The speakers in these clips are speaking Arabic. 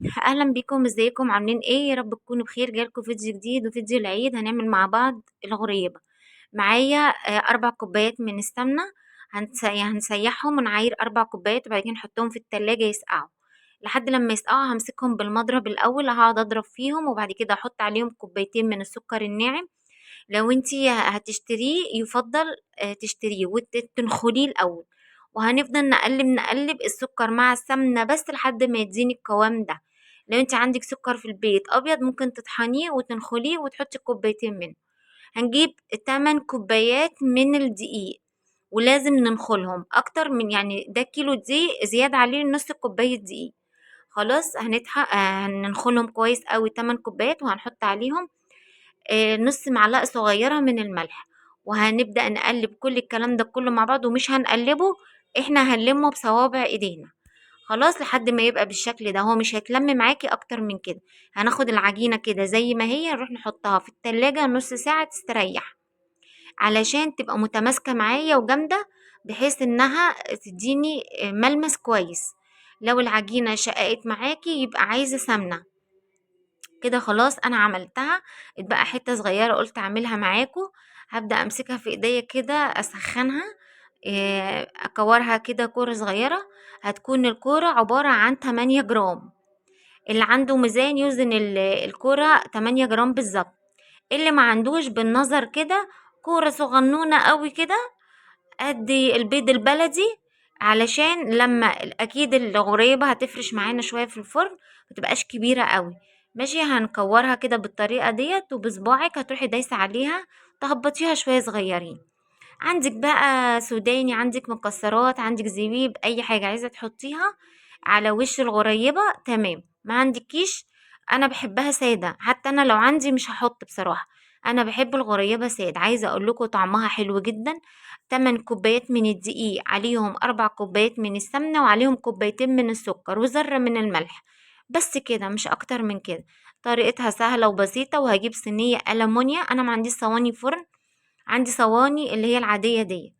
اهلا بيكم، ازيكم؟ عاملين ايه؟ يا رب تكونوا بخير. جايلكم فيديو جديد وفيديو العيد. هنعمل مع بعض الغريبة. معايا 4 كوبايات من السمنة. هنسيحهم ونعاير 4 كوبايات وبعد كده نحطهم في التلاجة يسقعوا. لحد لما يسقعوا همسكهم بالمضرب الاول، هقعد اضرب فيهم وبعد كده احط عليهم كوبايتين من السكر الناعم. لو انتي هتشتريه يفضل تشتريه وتنخليه الاول. وهنفضل نقلب نقلب السكر مع السمنة بس لحد ما يديني القوام ده. لو انت عندك سكر في البيت ابيض ممكن تطحنيه وتنخليه وتحطي كوبايتين منه. هنجيب 8 كوبايات من الدقيق، ولازم ننخلهم اكتر من، يعني ده كيلو دقيق زيادة عليه نص كوباية دقيق. خلاص هننخلهم كويس قوي 8 كوبايات، وهنحط عليهم نص معلقة صغيرة من الملح. وهنبدأ نقلب كل الكلام ده كله مع بعض، ومش هنقلبه، احنا هنلمه بصوابع ايدينا. خلاص لحد ما يبقى بالشكل ده، هو مش هيتلم معاكي اكتر من كده. هناخد العجينة كده زي ما هي، نروح نحطها في التلاجة نص ساعة تستريح علشان تبقى متماسكة معايا وجامدة، بحيث انها تديني ملمس كويس. لو العجينة شققت معاكي يبقى عايزة سمنة. كده خلاص انا عملتها. اتبقى حتة صغيرة قلت اعملها معاكم. هبدأ امسكها في ايديا كده اسخنها، اكورها كده كورة صغيرة. هتكون الكورة عبارة عن 8 جرام. اللي عنده ميزان يوزن الكورة 8 جرام بالظبط. اللي ما عندوش بالنظر كده، كورة صغنونة قوي كده قد البيض البلدي، علشان لما اكيد الغريبة هتفرش معانا شوية في الفرن، متبقاش كبيرة قوي. ماشي، هنكورها كده بالطريقة ديت، وبصباعك هتروحي دايسة عليها تهبطيها شوية صغيرين. عندك بقى سوداني، عندك مكسرات، عندك زبيب، اي حاجة عايزة تحطيها على وش الغريبة تمام. ما عندكيش، انا بحبها سادة، حتى انا لو عندي مش هحط بصراحة. انا بحب الغريبة سادة. عايزة اقول لكم طعمها حلو جدا. 8 كوبايات من الدقيق، عليهم 4 كوبايات من السمنة، وعليهم كوبايتين من السكر وذرة من الملح. بس كده، مش اكتر من كده. طريقتها سهلة وبسيطة. وهجيب صينية ألمونيا، انا ما عنديش صواني فرن، عندي صواني اللي هي العادية دي.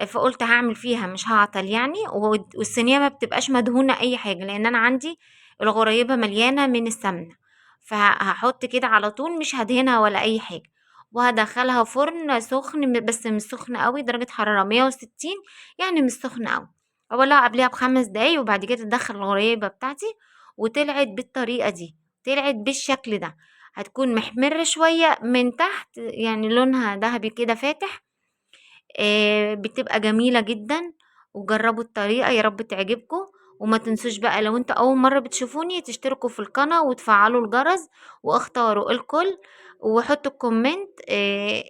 فقلت هعمل فيها مش هعطل يعني. والصينية ما بتبقاش مدهونة اي حاجة، لان انا عندي الغريبة مليانة من السمنة. فهحط كده على طول، مش هدهنها ولا اي حاجة. وهدخلها فرن سخن، بس مش سخن قوي، درجة حرارة 160، يعني مش سخن قوي. اولها قبلها ب5 دقايق، وبعد كده ادخل الغريبة بتاعتي. وطلعت بالطريقة دي، طلعت بالشكل ده. هتكون محمرة شوية من تحت، يعني لونها ذهبي كده فاتح. بتبقى جميلة جدا. وجربوا الطريقة، يا رب تعجبكم. وما تنسوش بقى، لو انت اول مرة بتشوفوني، تشتركوا في القناة وتفعلوا الجرس واختاروا الكل. وحطوا كومنت،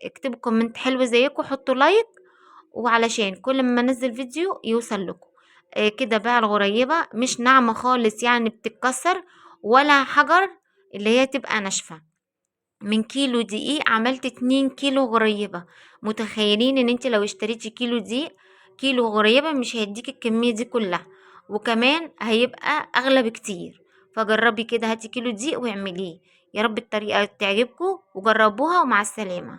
اكتبوا كومنت حلو زيكم، حطوا لايك، وعلشان كل ما انزل فيديو يوصل لكم. كده بقى الغريبة مش ناعمة خالص يعني بتتكسر، ولا حجر اللي هي تبقى ناشفة. من كيلو دقيق عملت 2 كيلو غريبة. متخيلين ان انت لو اشتريتي كيلو دقيق، كيلو غريبة مش هيديك الكمية دي كلها، وكمان هيبقى اغلى بكتير. فجربي كده، هاتي كيلو دقيق واعمليه. يا رب الطريقة تعجبكم وجربوها، ومع السلامة.